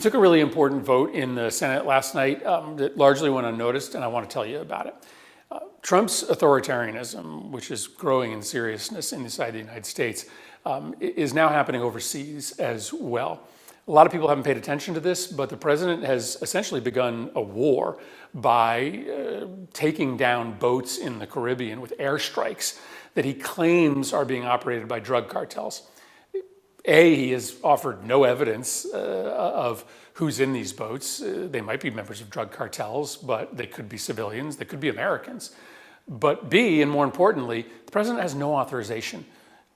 Took a really important vote in the Senate last night that largely went unnoticed, and I want to tell you about it. Trump's authoritarianism, which is growing in seriousness inside the United States, is now happening overseas as well. A lot of people haven't paid attention to this, but the president has essentially begun a war by taking down boats in the Caribbean with airstrikes that he claims are being operated by drug cartels. He has offered no evidence of who's in these boats. They might be members of drug cartels, but they could be civilians, they could be Americans. But B, and more importantly, the president has no authorization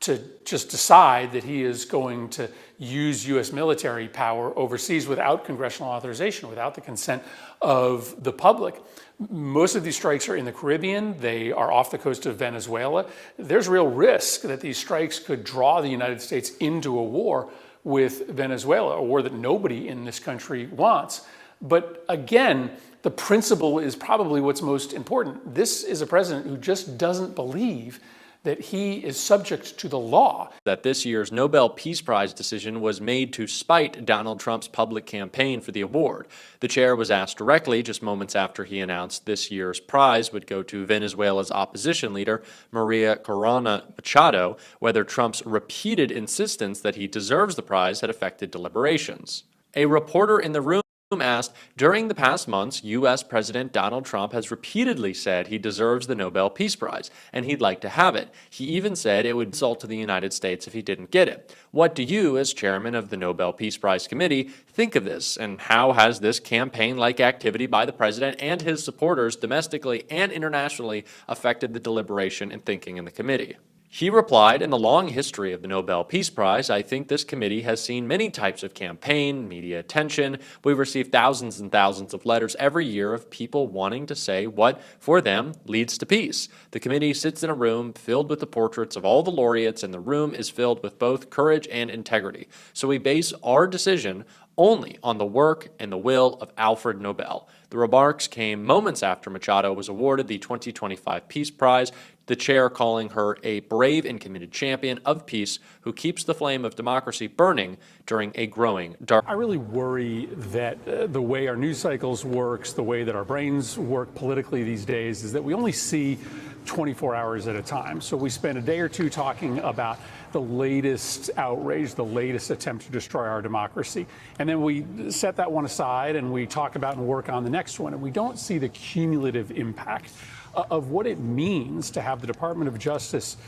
to just decide that he is going to use U.S. military power overseas without congressional authorization, without the consent of the public. Most of these strikes are in the Caribbean. They are off the coast of Venezuela. There's real risk that these strikes could draw the United States into a war with Venezuela, a war that nobody in this country wants. But again, the principle is probably what's most important. This is a president who just doesn't believe that he is subject to the law. That this year's Nobel Peace Prize decision was made to spite Donald Trump's public campaign for the award. The chair was asked directly just moments after he announced this year's prize would go to Venezuela's opposition leader, Maria Corina Machado, whether Trump's repeated insistence that he deserves the prize had affected deliberations. A reporter in the room asked, during the past months, U.S. President Donald Trump has repeatedly said he deserves the Nobel Peace Prize, and he'd like to have it. He even said it would insult to the United States if he didn't get it. What do you, as chairman of the Nobel Peace Prize Committee, think of this, and how has this campaign-like activity by the president and his supporters domestically and internationally affected the deliberation and thinking in the committee? He replied, in the long history of the Nobel Peace Prize, I think this committee has seen many types of campaign, media attention. We receive thousands and thousands of letters every year of people wanting to say what, for them, leads to peace. The committee sits in a room filled with the portraits of all the laureates, and the room is filled with both courage and integrity. So we base our decision only on the work and the will of Alfred Nobel. The remarks came moments after Machado was awarded the 2025 Peace Prize, the chair calling her a brave and committed champion of peace who keeps the flame of democracy burning during a growing dark. I really worry that the way our news cycles works, the way that our brains work politically these days, is that we only see 24 hours at a time. So we spend a day or two talking about the latest outrage, the latest attempt to destroy our democracy. And then we set that one aside and we talk about and work on the next one. And we don't see the cumulative impact of what it means to have the Department of Justice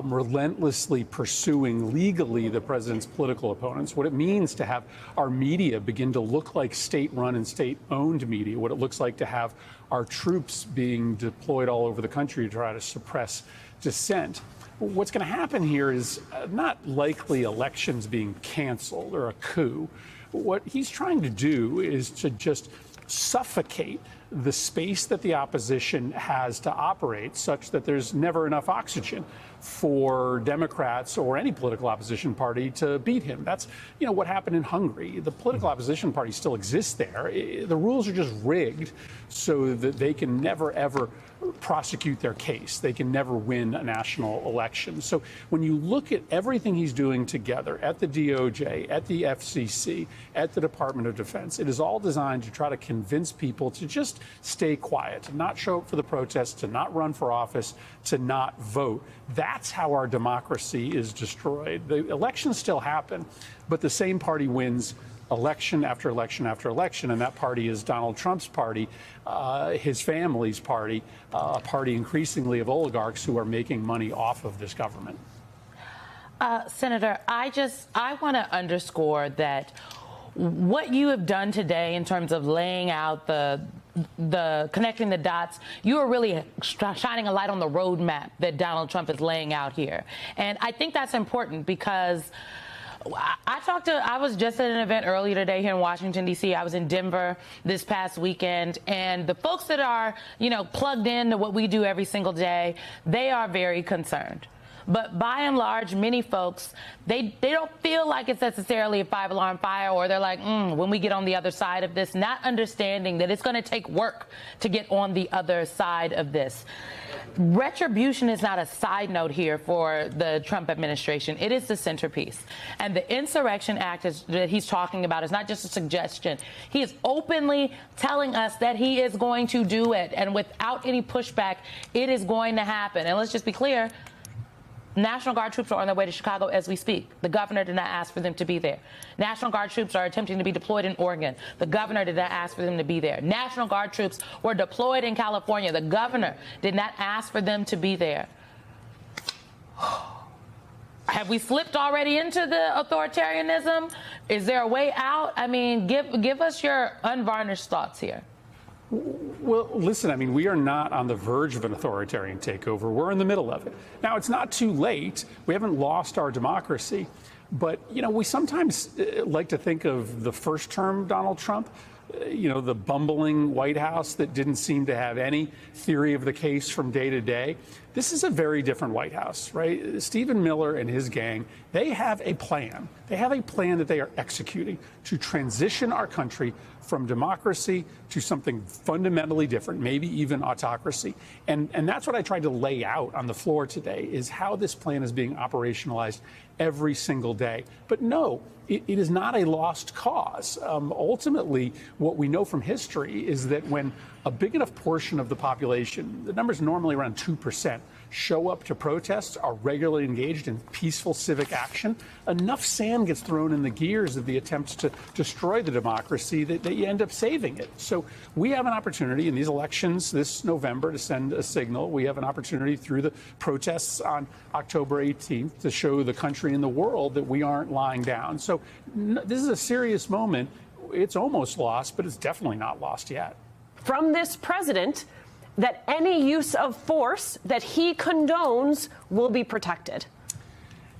relentlessly pursuing legally the president's political opponents, what it means to have our media begin to look like state-run and state-owned media, what it looks like to have our troops being deployed all over the country to try to suppress dissent. What's going to happen here is not likely elections being canceled or a coup. What he's trying to do is to just suffocate the space that the opposition has to operate such that there's never enough oxygen for Democrats or any political opposition party to beat him. That's, what happened in Hungary. The political opposition party still exists there. The rules are just rigged so that they can never, ever prosecute their case. They can never win a national election. So when you look at everything he's doing together at the DOJ, at the FCC, at the Department of Defense, it is all designed to try to convince people to just stay quiet, to not show up for the protests, to not run for office, to not vote. That's how our democracy is destroyed. The elections still happen, but the same party wins election after election after election, and that party is Donald Trump's party, his family's party, a party increasingly of oligarchs who are making money off of this government. Senator, I want to underscore that what you have done today in terms of laying out the connecting the dots, you are really shining a light on the roadmap that Donald Trump is laying out here. And I think that's important because I was just at an event earlier today here in Washington, D.C. I was in Denver this past weekend, and the folks that are, plugged in to what we do every single day, they are very concerned. But by and large, many folks, they don't feel like it's necessarily a 5-alarm fire, or they're like, when we get on the other side of this, not understanding that it's going to take work to get on the other side of this. Retribution is not a side note here for the Trump administration. It is the centerpiece. And the Insurrection Act that he's talking about is not just a suggestion. He is openly telling us that he is going to do it. And without any pushback, it is going to happen. And let's just be clear. National Guard troops are on their way to Chicago as we speak. The governor did not ask for them to be there. National Guard troops are attempting to be deployed in Oregon. The governor did not ask for them to be there. National Guard troops were deployed in California. The governor did not ask for them to be there. Have we slipped already into the authoritarianism? Is there a way out? I mean, give us your unvarnished thoughts here. Well, listen, I mean, we are not on the verge of an authoritarian takeover. We're in the middle of it. Now, it's not too late. We haven't lost our democracy. But, you know, we sometimes like to think of the first term Donald Trump, you know, the bumbling White House that didn't seem to have any theory of the case from day to day. This is a very different White House, right? Stephen Miller and his gang, they have a plan. They have a plan that they are executing to transition our country from democracy to something fundamentally different, maybe even autocracy. And that's what I tried to lay out on the floor today, is how this plan is being operationalized every single day. But no, it is not a lost cause. Ultimately, what we know from history is that when a big enough portion of the population, the number's normally around 2%, show up to protests, are regularly engaged in peaceful civic action, enough sand gets thrown in the gears of the attempts to destroy the democracy that you end up saving it. So we have an opportunity in these elections this November to send a signal. We have an opportunity through the protests on October 18th to show the country and the world that we aren't lying down. So this is a serious moment. It's almost lost, but it's definitely not lost yet. From this president, that any use of force that he condones will be protected.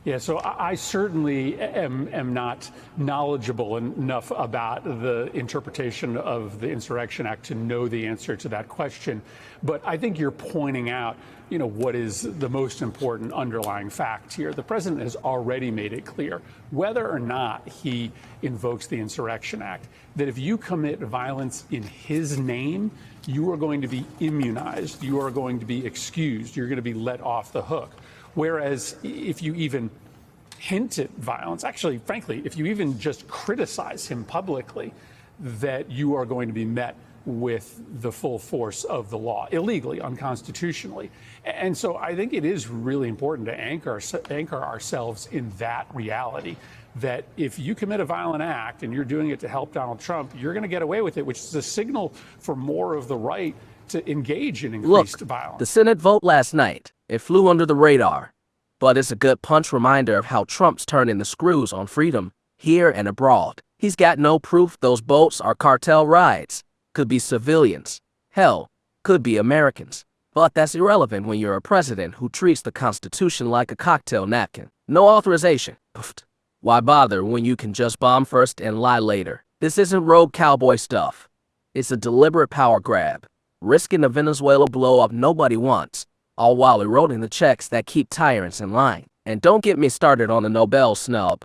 Yeah, so I certainly am not knowledgeable enough about the interpretation of the Insurrection Act to know the answer to that question. But I think you're pointing out, you know, what is the most important underlying fact here. The president has already made it clear, whether or not he invokes the Insurrection Act, that if you commit violence in his name, you are going to be immunized, you are going to be excused, you're going to be let off the hook. Whereas if you even hint at violence, actually, frankly, if you even just criticize him publicly, that you are going to be met with the full force of the law, illegally, unconstitutionally. And so I think it is really important to anchor ourselves in that reality, that if you commit a violent act and you're doing it to help Donald Trump, you're going to get away with it, which is a signal for more of the right to engage in increased violence. The Senate vote last night, it flew under the radar, but it's a good punch reminder of how Trump's turning the screws on freedom here and abroad. He's got no proof those boats are cartel rides. Could be civilians. Hell, could be Americans. But that's irrelevant when you're a president who treats the Constitution like a cocktail napkin. No authorization. Why bother when you can just bomb first and lie later? This isn't rogue cowboy stuff. It's a deliberate power grab, risking a Venezuela blow-up nobody wants, all while eroding the checks that keep tyrants in line. And don't get me started on the Nobel snub.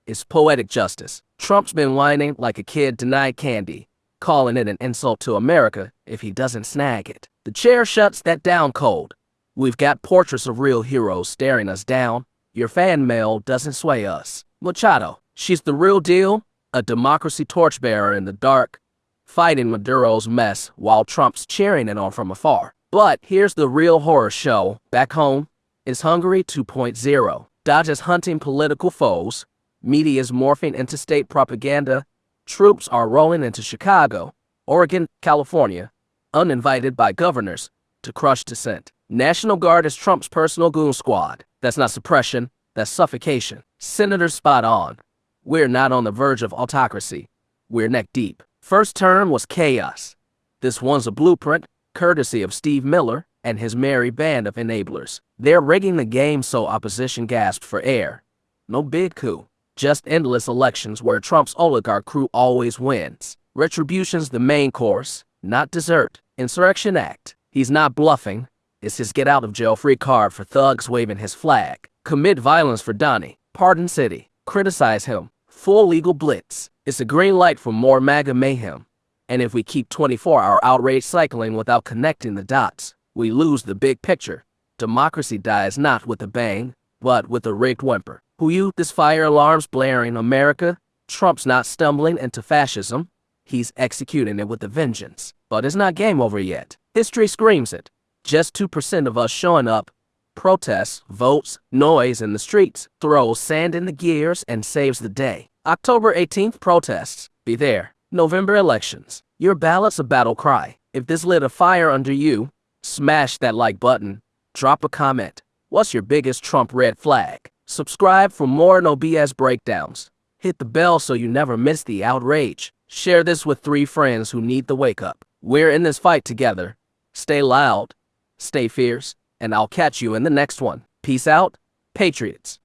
It's poetic justice. Trump's been whining like a kid denied candy, calling it an insult to America if he doesn't snag it. The chair shuts that down cold. We've got portraits of real heroes staring us down. Your fan mail doesn't sway us. Machado, she's the real deal, a democracy torchbearer in the dark, fighting Maduro's mess while Trump's cheering it on from afar. But here's the real horror show. Back home, it's Hungary 2.0. Dodge is hunting political foes. Media's morphing into state propaganda. Troops are rolling into Chicago, Oregon, California, uninvited by governors, to crush dissent. National Guard is Trump's personal goon squad. That's not suppression, that's suffocation. Senator's spot on. We're not on the verge of autocracy. We're neck deep. First term was chaos. This one's a blueprint, courtesy of Steve Miller and his merry band of enablers. They're rigging the game so opposition gasped for air. No big coup. Just endless elections where Trump's oligarch crew always wins. Retribution's the main course, not dessert. Insurrection Act. He's not bluffing. It's his get-out-of-jail-free card for thugs waving his flag. Commit violence for Donnie. Pardon City. Criticize him. Full legal blitz. It's a green light for more MAGA mayhem. And if we keep 24-hour outrage cycling without connecting the dots, we lose the big picture. Democracy dies not with a bang, but with a rigged whimper. Who you? This fire alarms blaring America? Trump's not stumbling into fascism. He's executing it with a vengeance. But it's not game over yet. History screams it. Just 2% of us showing up. Protests, votes, noise in the streets, throws sand in the gears and saves the day. October 18th protests. Be there. November elections. Your ballot's a battle cry. If this lit a fire under you, smash that like button. Drop a comment. What's your biggest Trump red flag? Subscribe for more No BS breakdowns. Hit the bell so you never miss the outrage. Share this with 3 friends who need the wake up. We're in this fight together. Stay loud, stay fierce, and I'll catch you in the next one. Peace out, Patriots.